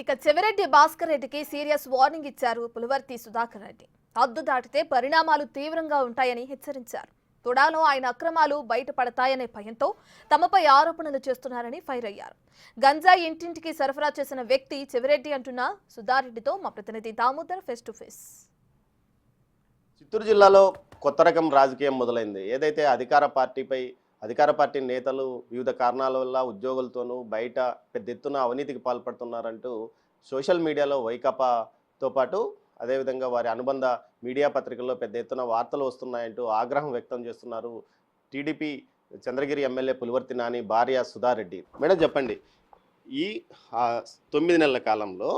ఇక చెవిరెడ్డి భాస్కర్ రెడ్డికి serious warning ఇచ్చారు పులివర్తి సుధాకర్ రెడ్డి. హద్దు దాటితే పరిణామాలు తీవ్రంగా ఉంటాయని హెచ్చరించారు. తుడాలో ఆయన అక్రమాలు బయటపడతాయనే భయంతో తమపై ఆరోపణలు చేస్తున్నారని ఫైర్ అయ్యారు. గంజాయి ఇంటింటికి సరఫరా చేసిన వ్యక్తి చెవిరెడ్డి అంటున్న సుధారెడ్డితో మా ప్రతినిధి Damodar face to face. Chittoor జిల్లాలో కొత్త రకం రాజకీయం మొదలైంది. ఏదైతే అధికార పార్టీ నేతలు వివిధ కారణాల వల్ల ఉద్యోగులతోనూ బయట పెద్ద ఎత్తున అవినీతికి పాల్పడుతున్నారంటూ సోషల్ మీడియాలో వైకాపాతో పాటు అదేవిధంగా వారి అనుబంధ మీడియా పత్రికల్లో పెద్ద ఎత్తున వార్తలు వస్తున్నాయంటూ ఆగ్రహం వ్యక్తం చేస్తున్నారు టీడీపీ చంద్రగిరి ఎమ్మెల్యే పులివర్తి నాని భార్య సుధారెడ్డి. మేడం చెప్పండి, ఈ 9 నెలల కాలంలో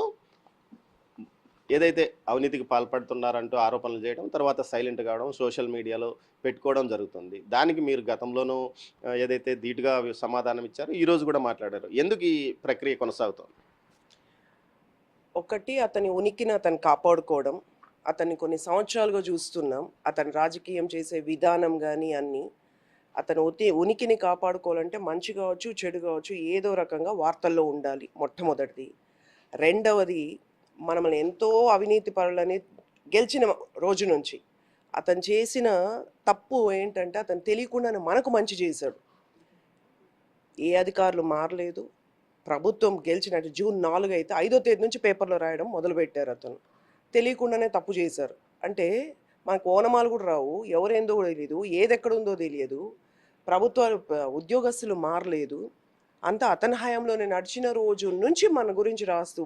ఏదైతే అవినీతికి పాల్పడుతున్నారంటూ ఆరోపణలు చేయడం, తర్వాత సైలెంట్ కావడం, సోషల్ మీడియాలో పెట్టుకోవడం జరుగుతుంది. దానికి మీరు గతంలోనూ ఏదైతే ధీటుగా సమాధానం ఇచ్చారో ఈరోజు కూడా మాట్లాడారు. ఎందుకు ఈ ప్రక్రియ కొనసాగుతుంది? ఒకటి, అతని ఉనికిని అతను కాపాడుకోవడం. అతన్ని కొన్ని సంవత్సరాలుగా చూస్తున్నాం. అతను రాజకీయం చేసే విధానం కానీ అన్నీ అతను ఉనికిని కాపాడుకోవాలంటే మంచి కావచ్చు చెడు కావచ్చు ఏదో రకంగా వార్తల్లో ఉండాలి మొట్టమొదటిది. రెండవది, మనల్ని ఎంతో అవినీతి పరులని గెలిచిన రోజు నుంచి అతను చేసిన తప్పు ఏంటంటే అతను తెలియకుండానే మనకు మంచి చేశాడు. ఏ అధికారులు మారలేదు. ప్రభుత్వం గెలిచినట్టు June 4 అయితే 5వ తేదీ నుంచి పేపర్లో రాయడం మొదలుపెట్టారు. అతను తెలియకుండానే తప్పు చేశారు. అంటే మనకు ఓనమాలు కూడా రావు, ఎవరేందో కూడా తెలియదు, ఏది ఎక్కడుందో తెలియదు, ప్రభుత్వాలు ఉద్యోగస్తులు మారలేదు. అంతా అతని హయాంలోనే నడిచిన రోజు నుంచి మన గురించి రాస్తూ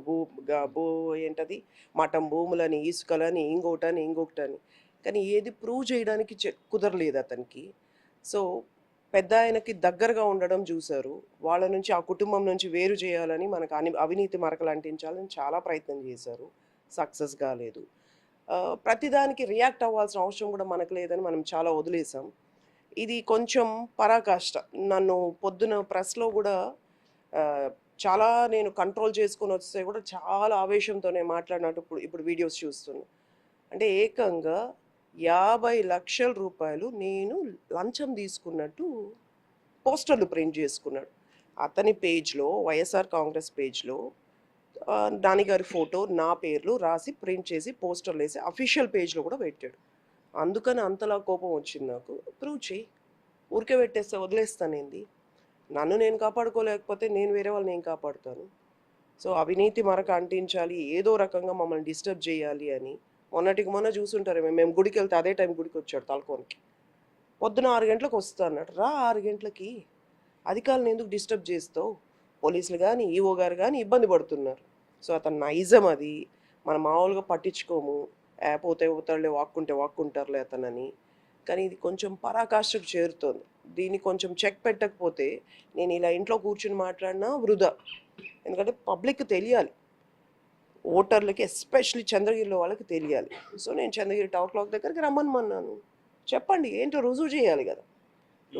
ఏంటది మఠం భూములని, ఇసుకలని, ఇంకొకటని కానీ ఏది ప్రూవ్ చేయడానికి కుదరలేదు అతనికి. సో పెద్ద ఆయనకి దగ్గరగా ఉండడం చూశారు. వాళ్ళ నుంచి ఆ కుటుంబం నుంచి వేరు చేయాలని మనకు అవినీతి మరకలు అంటించాలని చాలా ప్రయత్నం చేశారు. సక్సెస్ కాలేదు. ప్రతిదానికి రియాక్ట్ అవ్వాల్సిన అవసరం కూడా మనకు లేదని మనం చాలా వదిలేసాం. ఇది కొంచెం పరాకాష్ట. నన్ను పొద్దున ప్రెస్లో కూడా చాలా నేను కంట్రోల్ చేసుకొని వస్తే కూడా చాలా ఆవేశంతోనే మాట్లాడినట్టు ఇప్పుడు వీడియోస్ చూస్తున్నాను. అంటే ఏకంగా 50 లక్షల రూపాయలు నేను లంచం తీసుకున్నట్టు పోస్టర్లు ప్రింట్ చేసుకున్నాడు. అతని పేజ్లో, వైఎస్ఆర్ కాంగ్రెస్ పేజ్లో నాన్నగారి ఫోటో, నా పేర్లు రాసి ప్రింట్ చేసి పోస్టర్లు వేసి అఫీషియల్ పేజ్లో కూడా పెట్టాడు. అందుకని అంతలా కోపం వచ్చింది నాకు. ప్రూవ్ చేయి, ఊరికే పెట్టేస్తే వదిలేస్తానేంది? నన్ను నేను కాపాడుకోలేకపోతే నేను వేరే వాళ్ళని నేను కాపాడుతాను. సో అవినీతి మరక అంటించాలి, ఏదో రకంగా మమ్మల్ని డిస్టర్బ్ చేయాలి అని మొన్న చూసుంటారు. మేము గుడికి వెళ్తే అదే టైం గుడికి వచ్చాడు తలకోనికి. పొద్దున 6 గంటలకు వస్తా అన్నాడు. రా 6 గంటలకి, అధికారులను ఎందుకు డిస్టర్బ్ చేస్తావు? పోలీసులు కానీ ఈఓ గారు కానీ ఇబ్బంది పడుతున్నారు. సో అతను నైజం అది. మనం మామూలుగా పట్టించుకోము, పోతే పోతాడులే, వాక్కుంటారులే అతనని. కానీ ఇది కొంచెం పరాకాష్ఠకు చేరుతోంది. దీన్ని కొంచెం చెక్ పెట్టకపోతే నేను ఇలా ఇంట్లో కూర్చుని మాట్లాడినా వృధా. ఎందుకంటే పబ్లిక్ తెలియాలి, ఓటర్లకి, ఎస్పెషల్లీ చంద్రగిరిలో వాళ్ళకి తెలియాలి. సో నేను చంద్రగిరి టవర్ క్లాక్ దగ్గరికి రమ్మన్నాను. చెప్పండి, ఏంటో రుజువు చేయాలి కదా. ఈ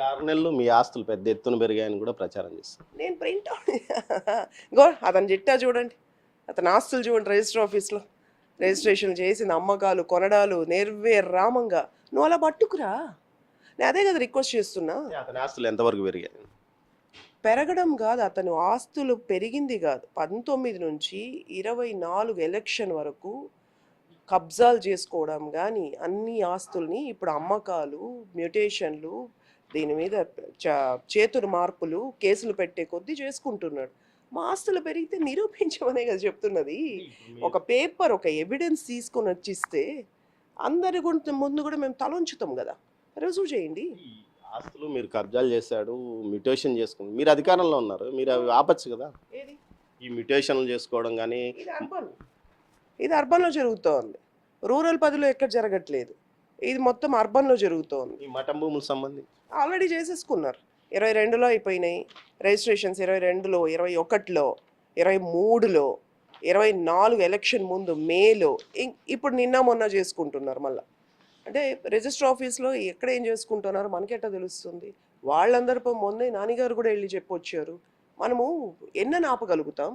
6 నెలలు మీ ఆస్తులు పెద్ద ఎత్తున పెరిగాయని కూడా ప్రచారం చేస్తాను. నేను ప్రింట్ అతను చిట్టా చూడండి, అతని ఆస్తులు చూడండి. రిజిస్టర్ ఆఫీస్లో రిజిస్ట్రేషన్ చేసిన అమ్మకాలు, కొనడాలు నిర్విరామంగా. నువ్వు అలా పట్టుకురా. నేను అదే కదా రిక్వెస్ట్ చేస్తున్నా. అతని ఆస్తులు ఎంతవరకు పెరిగాయి? పెరగడం కాదు, అతను ఆస్తులు పెరిగింది కాదు. 19 నుంచి 24 ఎలక్షన్ వరకు కబ్జాలు చేసుకోవడం కానీ అన్ని ఆస్తుల్ని ఇప్పుడు అమ్మకాలు, మ్యూటేషన్లు, దీని మీద చేతులు మార్పులు, కేసులు పెట్టే కొద్దీ చేసుకుంటున్నాడు. మా ఆస్తులు పెరిగితే నిరూపించమనే కదా చెప్తున్నది. ఒక పేపర్, ఒక ఎవిడెన్స్ తీసుకొని వచ్చిస్తే అందరి ముందు కూడా మేము తలొంచుతాం కదా. రుజువు చేయండి. ఆస్తులు మీరు కబ్జాలు చేశాడు, మ్యూటేషన్ చేసుకుని మీరు అధికారంలో ఉన్నారు, మీరు అవి ఆపచ్చు కదా. ఈ మ్యూటేషన్లు చేసుకోవడం కానీ ఇది అర్బన్లో జరుగుతోంది. రూరల్ పరిధిలో ఎక్కడ జరగట్లేదు. ఇది మొత్తం అర్బన్లో జరుగుతోంది. ఈ మఠం భూములకు సంబంధించి ఆల్రెడీ చేసేసుకున్నారు. 22లో అయిపోయినాయి రిజిస్ట్రేషన్స్, 22లో, 21లో, 23లో, 24 ఎలక్షన్ ముందు మేలో, ఇప్పుడు నిన్న మొన్న చేసుకుంటున్నారు మళ్ళీ. అంటే రిజిస్టర్ ఆఫీస్లో ఎక్కడ ఏం చేసుకుంటున్నారో మనకెట్టా తెలుస్తుంది? వాళ్ళందరిపై మొన్నే నాన్నగారు కూడా వెళ్ళి చెప్పొచ్చారు. మనము ఎన్నని ఆపగలుగుతాం?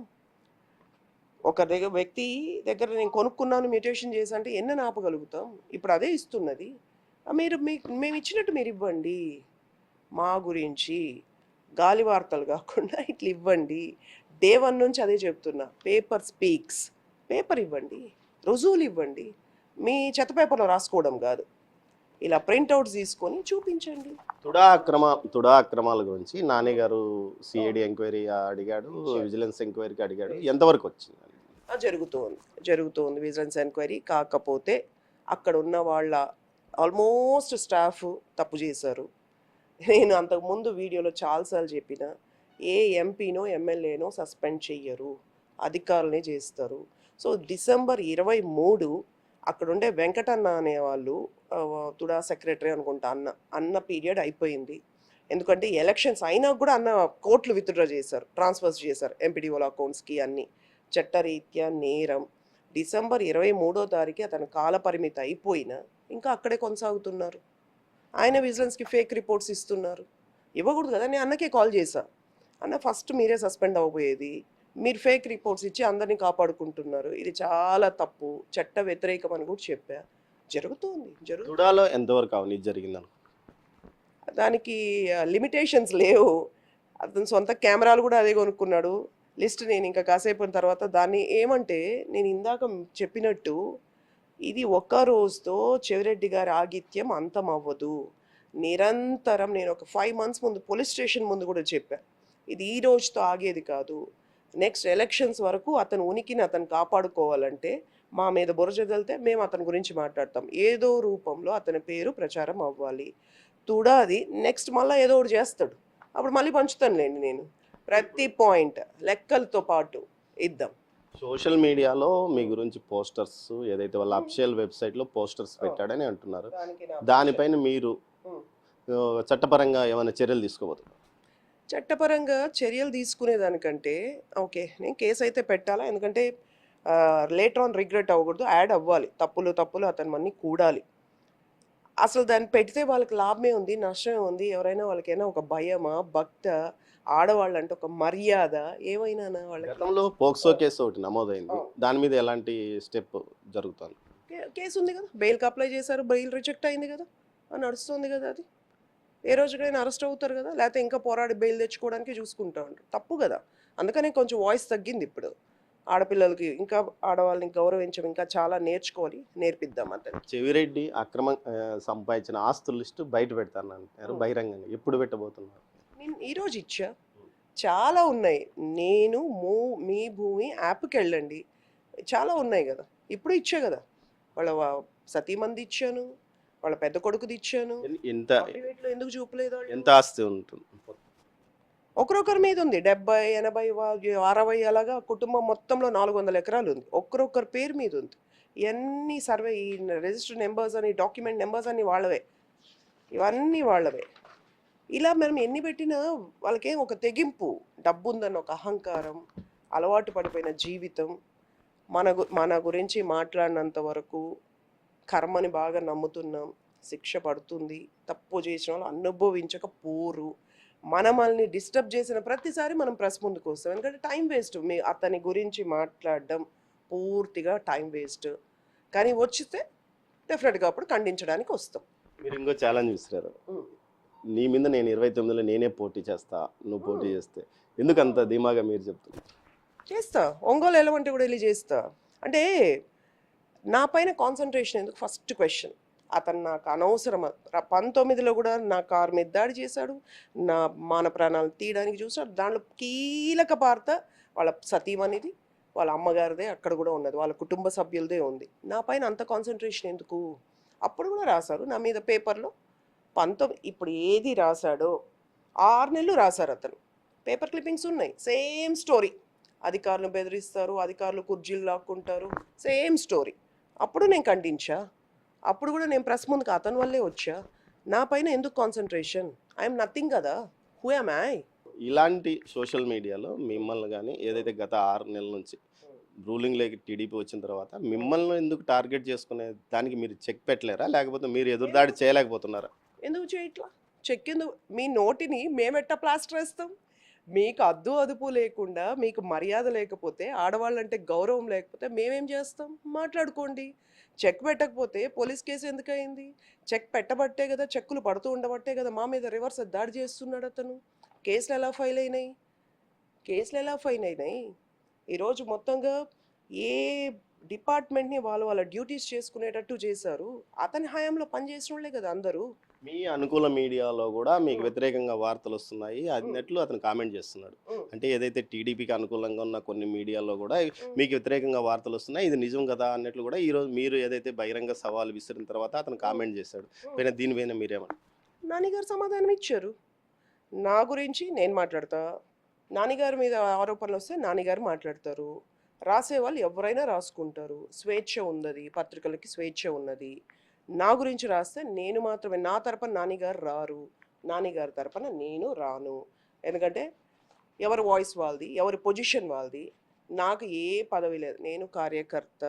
ఒక వ్యక్తి దగ్గర నేను కొనుక్కున్నాను, మ్యూటేషన్ చేసి అంటే ఎన్నని ఆపగలుగుతాం? ఇప్పుడు అదే ఇస్తున్నది. మేము ఇచ్చినట్టు మీరు ఇవ్వండి. మా గురించి గాలి వార్తలు కాకుండా ఇట్లా ఇవ్వండి. డే 1 నుంచి అదే చెప్తున్నా, పేపర్ స్పీక్స్. పేపర్ ఇవ్వండి, రుజువులు ఇవ్వండి, మీ చెత్త పేపర్లో రాసుకోవడం కాదు, ఇలా ప్రింట్అవుట్స్ తీసుకొని చూపించండి. తుడా అక్రమాల గురించి నాని గారు సిఐడి ఎంక్వైరీ అడిగాడు, విజిలెన్స్ ఎంక్వైరీకి అడిగాడు, ఎంతవరకు వచ్చింది? జరుగుతుంది విజిలెన్స్ ఎంక్వైరీ. కాకపోతే అక్కడ ఉన్న వాళ్ళ ఆల్మోస్ట్ స్టాఫ్ తప్పు చేశారు. నేను అంతకుముందు వీడియోలో చాలాసార్లు చెప్పిన, ఏ ఎంపీనో ఎమ్మెల్యేనో సస్పెండ్ చెయ్యరు, అధికారులనే చేస్తారు. సో డిసెంబర్ 23 అక్కడ ఉండే వెంకటన్న అనేవాళ్ళు, తుడా సెక్రటరీ అనుకుంటా, అన్న పీరియడ్ అయిపోయింది. ఎందుకంటే ఎలక్షన్స్ అయినా కూడా అన్న కోట్లు విత్డ్రా చేశారు, ట్రాన్స్ఫర్స్ చేశారు ఎంపీడీఓల అకౌంట్స్కి, అన్ని చట్టరీత్యా నేరం. డిసెంబర్ 23వ తారీఖు అతని కాల పరిమితి అయిపోయినా ఇంకా అక్కడే కొనసాగుతున్నారు. ఆయన విజిలెన్స్కి ఫేక్ రిపోర్ట్స్ ఇస్తున్నారు. ఇవ్వకూడదు కదా. నేను అన్నకే కాల్ చేశా, అన్న ఫస్ట్ మీరే సస్పెండ్ అవ్వబోయేది, మీరు ఫేక్ రిపోర్ట్స్ ఇచ్చి అందరినీ కాపాడుకుంటున్నారు, ఇది చాలా తప్పు, చట్ట వ్యతిరేకం అని కూడా చెప్పా. జరుగుతుంది. తుడాలో ఎంతవరకు అవినీతి జరిగిందని? దానికి లిమిటేషన్స్ లేవు. అతను సొంత కెమెరాలు కూడా అదే కొనుక్కున్నాడు. లిస్ట్ నేను ఇంకా కాసేపు తర్వాత దాన్ని ఏమంటే, నేను ఇందాక చెప్పినట్టు ఇది ఒక్క రోజుతో చెవిరెడ్డి గారి ఆగిత్యం అంతం అవ్వదు. నిరంతరం నేను ఒక 5 months ముందు పోలీస్ స్టేషన్ ముందు కూడా చెప్పా, ఇది ఈ రోజుతో ఆగేది కాదు. నెక్స్ట్ ఎలక్షన్స్ వరకు అతను ఉనికిని అతను కాపాడుకోవాలంటే మా మీద బురజగలితే మేము అతని గురించి మాట్లాడతాం. ఏదో రూపంలో అతని పేరు ప్రచారం అవ్వాలి. తుడాది నెక్స్ట్ మళ్ళీ ఏదో ఒకటి చేస్తాడు, అప్పుడు మళ్ళీ పంచుతానులేండి నేను. ప్రతి పాయింట్ లెక్కలతో పాటు ఇద్దాం. సోషల్ మీడియాలో మీ గురించి పోస్టర్స్, ఏదైతే వాళ్ళ అఫిషియల్ వెబ్సైట్లో పోస్టర్స్ పెట్టాడని అంటున్నారు, దానిపైన మీరు చట్టపరంగా ఏమైనా చర్యలు తీసుకోబోతున్నారు? చట్టపరంగా చర్యలు తీసుకునేదానికంటే ఓకే, నేను కేసు అయితే పెట్టాలా, ఎందుకంటే లేటర్ ఆన్ రిగ్రెట్ అవ్వకూడదు, యాడ్ అవ్వాలి, తప్పులు అతను అన్నీ కూడాలి. అసలు దాన్ని పెడితే వాళ్ళకి లాభమే ఉంది, నష్టమే ఉంది. ఎవరైనా వాళ్ళకైనా ఒక భయమా, భక్త, ఆడవాళ్ళంటే ఒక మర్యాద ఏమైనా వాళ్ళకి. గతంలో పోక్సో కేసు ఒకటి నమోదైంది, దాని మీద ఎలాంటి స్టెప్ జరుగుతుంది? కేసు ఉంది కదా, బెయిల్కి అప్లై చేశారు, బెయిల్ రిజెక్ట్ అయింది కదా, నడుస్తుంది కదా. అది ఏ రోజుకైనా అరెస్ట్ అవుతారు కదా, లేకపోతే ఇంకా పోరాడి బెయిల్ తెచ్చుకోవడానికి చూసుకుంటా ఉంటారు. తప్పు కదా. అందుకనే కొంచెం వాయిస్ తగ్గింది ఇప్పుడు. ఆడపిల్లలకి ఇంకా ఆడవాళ్ళని గౌరవించడం ఇంకా చాలా నేర్పిద్దాం అంతే. చెవిరెడ్డి సంపాదించిన ఆస్తుల లిస్టు బయట పెడతాను అంటారు బహిరంగంగా, ఎప్పుడు పెట్టబోతున్నారు? నేను ఈరోజు ఇచ్చా, చాలా ఉన్నాయి. నేను మీ భూమి యాప్కి వెళ్ళండి, చాలా ఉన్నాయి కదా. ఇప్పుడు ఇచ్చా కదా, వాళ్ళ సతీమంది ఇచ్చాను, వాళ్ళ పెద్ద కొడుకుది ఇచ్చాను. ఎందుకు చూపలేదు? ఎంత ఆస్తి ఉంటుంది? ఒకరొకరి మీద ఉంది, 70, 80, 60 అలాగా. కుటుంబం మొత్తంలో 400 ఎకరాలు ఉంది, ఒక్కరొక్కరి పేరు మీద ఉంది. ఇవన్నీ సర్వే, ఈ రిజిస్టర్ నెంబర్స్ అని, డాక్యుమెంట్ నెంబర్స్ అన్ని వాళ్ళవే, ఇవన్నీ వాళ్ళవే. ఇలా మనం ఎన్ని పెట్టినా వాళ్ళకేం ఒక తెగింపు, డబ్బు ఉందన్న ఒక అహంకారం, అలవాటు పడిపోయిన జీవితం. మన గురించి మాట్లాడినంత వరకు కర్మని బాగా నమ్ముతున్నాం, శిక్ష పడుతుంది. తప్పు చేసిన వాళ్ళు అనుభవించకపోరు. మనల్ని డిస్టర్బ్ చేసిన ప్రతిసారి మనం ప్రెస్ ముందుకు వస్తాం, ఎందుకంటే టైం వేస్ట్. అతని గురించి మాట్లాడడం పూర్తిగా టైం వేస్ట్. కానీ వచ్చితే డెఫినెట్గా అప్పుడు ఖండించడానికి వస్తాం. మీరు ఇంకో ఛాలెంజ్ ఇస్తారు, నీ మీద నేను 29లో నేనే పోటీ చేస్తా, నువ్వు పోటీ చేస్తే. ఎందుకు అంత ధీమాగా మీరు చెప్తున్నారు? చేస్తా, ఒంగోలు ఎలవంటి కూడా వెళ్ళి చేస్తా. అంటే నా పైన కాన్సన్ట్రేషన్ ఎందుకు? ఫస్ట్ క్వశ్చన్, అతను నాకు అనవసరం. 19లో కూడా నా కారు మీద దాడి చేశాడు, నా మాన ప్రాణాలు తీయడానికి చూశాడు. దాంట్లో కీలక పాత్ర వాళ్ళ సతీమణిది, వాళ్ళ అమ్మగారిదే అక్కడ కూడా ఉన్నది, వాళ్ళ కుటుంబ సభ్యులదే ఉంది. నా పైన అంత కాన్సన్ట్రేషన్ ఎందుకు? అప్పుడు కూడా రాశారు నా మీద పేపర్లో. 19 ఇప్పుడు ఏది రాశాడో 6 నెలలు రాశారు అతను. పేపర్ క్లిప్పింగ్స్ ఉన్నాయి, సేమ్ స్టోరీ. అధికారులను బెదిరిస్తారు, అధికారులు కుర్జీలు లాక్కుంటారు, సేమ్ స్టోరీ. అప్పుడు నేను ఖండించా, అప్పుడు కూడా నేను ప్రెస్ ముందుకు అతని వల్లే వచ్చా. నా పైన ఎందుకు కాన్సన్ట్రేషన్? ఐఎమ్ నథింగ్ కదా, హూ యామ్ ఐ? ఇలాంటి సోషల్ మీడియాలో మిమ్మల్ని కానీ, ఏదైతే గత 6 నెలల నుంచి రూలింగ్లోకి టీడీపీ వచ్చిన తర్వాత మిమ్మల్ని ఎందుకు టార్గెట్ చేసుకునే దానికి మీరు చెక్ పెట్టలేరా, లేకపోతే మీరు ఎదురుదాడి చేయలేకపోతున్నారా? ఎందుకు చేయట్లా? చెక్ ఎందుకు? మీ నోటిని మేమెట్టా ప్లాస్టర్ వేస్తాం? మీకు అద్దు అదుపు లేకుండా, మీకు మర్యాద లేకపోతే, ఆడవాళ్ళంటే గౌరవం లేకపోతే మేమేం చేస్తాం? మాట్లాడుకోండి. చెక్ పెట్టకపోతే పోలీస్ కేసు ఎందుకు అయింది? చెక్ పెట్టబట్టే కదా, చెక్కులు పడుతూ ఉండబట్టే కదా మా మీద రివర్స్ దాడి చేస్తున్నాడు అతను. కేసులు ఎలా ఫైల్ అయినాయి? కేసులు ఎలా ఫైన్ అయినాయి? ఈరోజు మొత్తంగా ఏ డిపార్ట్మెంట్ని వాళ్ళ డ్యూటీస్ చేసుకునేటట్టు చేశారు. అతని హయాంలో పనిచేసిన వాళ్ళే కదా అందరూ. మీ అనుకూల మీడియాలో కూడా మీకు వ్యతిరేకంగా వార్తలు వస్తున్నాయి అన్నట్లు అతను కామెంట్ చేస్తున్నాడు. అంటే ఏదైతే టీడీపీకి అనుకూలంగా ఉన్న కొన్ని మీడియాలో కూడా మీకు వ్యతిరేకంగా వార్తలు వస్తున్నాయి, ఇది నిజం కదా అన్నట్లు కూడా ఈరోజు మీరు ఏదైతే బహిరంగ సవాలు విసిరిన తర్వాత అతను కామెంట్ చేశాడు. పైన దీనిపైన మీరేమన్నా? నానిగారు సమాధానం ఇచ్చారు. నా గురించి నేను మాట్లాడతా, నానిగారి మీద ఆరోపణలు వస్తే నానిగారు మాట్లాడతారు. రాసేవాళ్ళు ఎవరైనా రాసుకుంటారు. స్వేచ్ఛ ఉన్నది, పత్రికలకి స్వేచ్ఛ ఉన్నది. నా గురించి రాస్తే నేను మాత్రమే, నా తరపున నానిగారు రారు, నానిగారి తరపున నేను రాను. ఎందుకంటే ఎవరి వాయిస్ వాళ్ళది, ఎవరి పొజిషన్ వాళ్ళది. నాకు ఏ పదవి లేదు. నేను కార్యకర్త,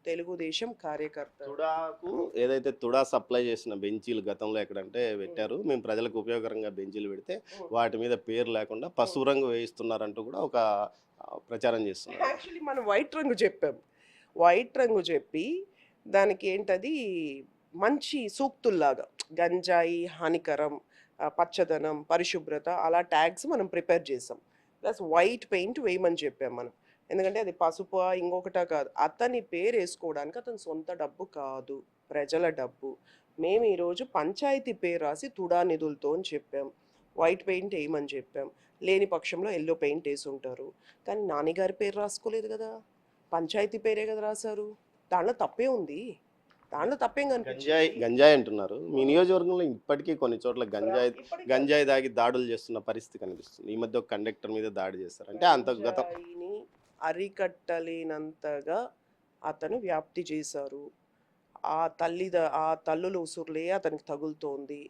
తెలుగుదేశం కార్యకర్త. తుడాకు ఏదైతే తుడా సప్లై చేసిన బెంచీలు గతంలో ఎక్కడంటే పెట్టారు, మేము ప్రజలకు ఉపయోగకరంగా బెంచీలు పెడితే వాటి మీద పేరు లేకుండా పసుపు రంగు వేయిస్తున్నారంటూ కూడా ఒక ప్రచారం చేస్తున్నారు. యాక్చువల్లీ మనం వైట్ రంగు చెప్పాం. వైట్ రంగు చెప్పి దానికి ఏంటది మంచి సూక్తుల్లాగా గంజాయి హానికరం, పచ్చదనం, పరిశుభ్రత అలా ట్యాగ్స్ మనం ప్రిపేర్ చేసాం. ప్లస్ వైట్ పెయింట్ వేయమని చెప్పాం మనం. ఎందుకంటే అది పసుపు ఇంకొకటా కాదు, అతని పేరు వేసుకోవడానికి అతని సొంత డబ్బు కాదు, ప్రజల డబ్బు. మేము ఈరోజు పంచాయతీ పేరు రాసి తుడా నిధులతో అని చెప్పాం. వైట్ పెయింట్ వేయమని చెప్పాం. లేని పక్షంలో ఎల్లో పెయింట్ వేసి ఉంటారు. కానీ నాన్నగారి పేరు రాసుకోలేదు కదా, పంచాయతీ పేరే కదా రాశారు. దాంట్లో తప్పే ఉంది, దాంట్లో తప్పేం గంజాయి గంజాయి అంటున్నారు. మీ నియోజకవర్గంలో ఇప్పటికీ కొన్ని చోట్ల గంజాయి దాగి దాడులు చేస్తున్న పరిస్థితి కనిపిస్తుంది. ఈ మధ్య ఒక కండక్టర్ మీద దాడి చేస్తారు. అంటే అంత గతం అరికట్టలేనంతగా అతను వ్యాప్తి చేశారు. ఆ తల్లుల ఉసురులే అతనికి తగులుతోంది.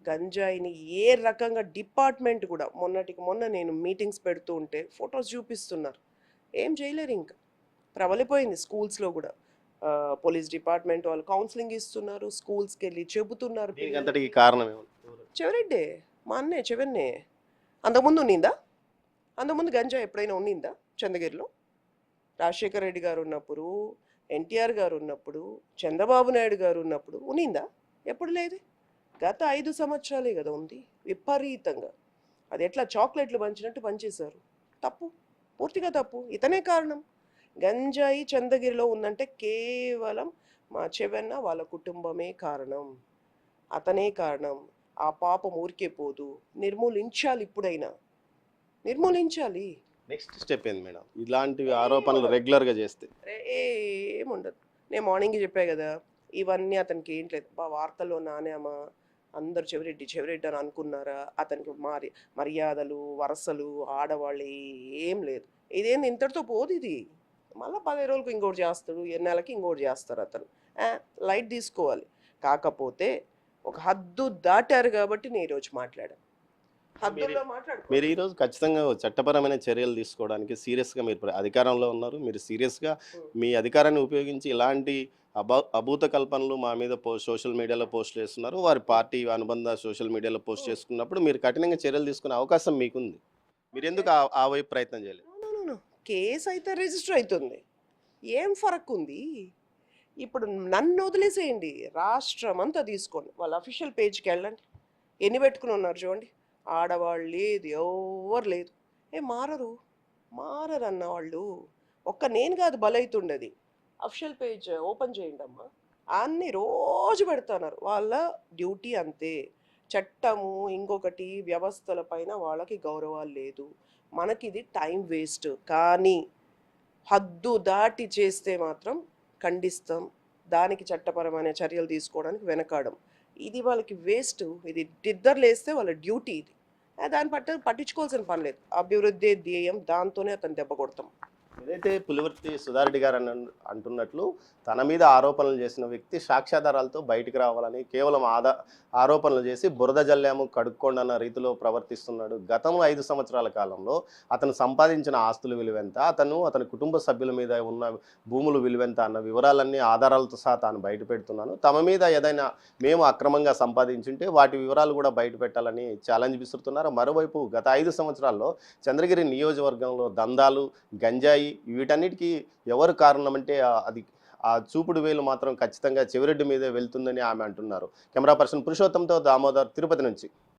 గంజాయిని ఏ రకంగా డిపార్ట్మెంట్ కూడా మొన్నటికి మొన్న నేను మీటింగ్స్ పెడుతూ ఉంటే ఫొటోస్ చూపిస్తున్నారు. ఏం చేయలేరు, ఇంకా ప్రబలిపోయింది. స్కూల్స్లో కూడా పోలీస్ డిపార్ట్మెంట్ వాళ్ళు కౌన్సిలింగ్ ఇస్తున్నారు, స్కూల్స్కి వెళ్ళి చెబుతున్నారు. అంతటికి కారణం చెవిరెడ్డే, మా అన్నే చెవెన్నే. అంతకుముందు ఉన్నిందా? అంతకుముందు గంజాయి ఎప్పుడైనా ఉన్నిందా చంద్రగిరిలో? రాజశేఖర రెడ్డి గారు ఉన్నప్పుడు, ఎన్టీఆర్ గారు ఉన్నప్పుడు, చంద్రబాబు నాయుడు గారు ఉన్నప్పుడు ఉన్నిందా? ఎప్పుడు లేదు. గత 5 సంవత్సరాలే కదా ఉంది విపరీతంగా. అది ఎట్లా చాక్లెట్లు పంచినట్టు పనిచేశారు. తప్పు, పూర్తిగా తప్పు. ఇతనే కారణం. గంజాయి చంద్రగిరిలో ఉందంటే కేవలం మా చెవెన్న వాళ్ళ కుటుంబమే కారణం, అతనే కారణం. ఆ పాపం ఊరికే పోదు, నిర్మూలించాలి. ఇప్పుడైనా నిర్మూలించాలి. నెక్స్ట్ స్టెప్ ఏంది మేడం ఇలాంటివి ఆరోపణలు రెగ్యులర్గా చేస్తే? ఏముండదు. నేను మార్నింగ్ చెప్పా కదా, ఇవన్నీ అతనికి ఏంట్లేదు. వార్తల్లో నానేమా అందరు చెవిరెడ్డి అని అనుకున్నారా? అతనికి మర్యాదలు, వరసలు, ఆడవాళ్ళు ఏం లేదు. ఇదేంది ఇంతటితో పోదు. ఇది మళ్ళీ 15 రోజులకు ఇంకోటి చేస్తాడు, నెలకి ఇంకోటి చేస్తారు. అతను లైట్ తీసుకోవాలి. కాకపోతే ఒక హద్దు దాటారు కాబట్టి నేను ఈరోజు మాట్లాడాను. హద్దుల్లో మీరు ఈరోజు ఖచ్చితంగా చట్టపరమైన చర్యలు తీసుకోవడానికి సీరియస్గా మీరు అధికారంలో ఉన్నారు. మీరు సీరియస్గా మీ అధికారాన్ని ఉపయోగించి ఇలాంటి అభూత కల్పనలు మా మీద సోషల్ మీడియాలో పోస్ట్ చేస్తున్నారు. వారి పార్టీ అనుబంధ సోషల్ మీడియాలో పోస్ట్ చేసుకున్నప్పుడు మీరు కఠినంగా చర్యలు తీసుకునే అవకాశం మీకుంది. మీరు ఎందుకు ఆ వైపు ప్రయత్నం చేయలేదు? కేసు అయితే రిజిస్టర్ అవుతుంది. ఏం ఫరక్ ఉంది? ఇప్పుడు నన్ను వదిలేసేయండి, రాష్ట్రం అంతా తీసుకోండి, వాళ్ళ అఫీషియల్ పేజ్కి వెళ్ళండి. ఎన్ని పెట్టుకుని ఉన్నారు చూడండి. ఆడవాళ్ళు లేదు, ఎవరు లేదు. మారరు అన్నవాళ్ళు. ఒక్క నేను కాదు బలైతుండేది. అఫీషియల్ పేజ్ ఓపెన్ చేయండి అమ్మా, అన్ని రోజు పెడుతున్నారు. వాళ్ళ డ్యూటీ అంతే. చట్టము ఇంకొకటి వ్యవస్థల పైన వాళ్ళకి గౌరవాలు లేదు. మనకి ఇది టైం వేస్ట్. కానీ హద్దు దాటి చేస్తే మాత్రం ఖండిస్తాం. దానికి చట్టపరమైన చర్యలు తీసుకోవడానికి వెనకాడం. ఇది వాళ్ళకి వేస్ట్. ఇది నిద్రలేస్తే వాళ్ళ డ్యూటీ ఇది. దాన్ని పట్టించుకోవాల్సిన పని లేదు. అభివృద్ధి ధ్యేయం, దాంతోనే అతను దెబ్బ కొడతాం. ఏదైతే పులివర్తి సుధారెడ్డి గారు అంటున్నట్లు తన మీద ఆరోపణలు చేసిన వ్యక్తి సాక్ష్యాధారాలతో బయటికి రావాలని కేవలం ఆరోపణలు చేసి బురద జల్లాము కడుక్కోండి అన్న రీతిలో ప్రవర్తిస్తున్నాడు. గతంలో 5 సంవత్సరాల కాలంలో అతను సంపాదించిన ఆస్తుల విలువెంత, అతని కుటుంబ సభ్యుల మీద ఉన్న భూములు విలువెంత అన్న వివరాలన్నీ ఆధారాలతో సహా తాను బయట పెడుతున్నాను. తమ మీద ఏదైనా మేము అక్రమంగా సంపాదించుంటే వాటి వివరాలు కూడా బయట పెట్టాలని ఛాలెంజ్ విసురుతున్నారు. మరోవైపు గత 5 సంవత్సరాల్లో చంద్రగిరి నియోజకవర్గంలో దందాలు, గంజాయి వీటన్నిటికీ ఎవరు కారణం అంటే అది ఆ చూపుడు వేలు మాత్రం ఖచ్చితంగా చెవిరెడ్డి మీదే వెళ్తుందని ఆమె అంటున్నారు. కెమెరా పర్సన్ పురుషోత్తంతో దామోదర్, తిరుపతి నుంచి.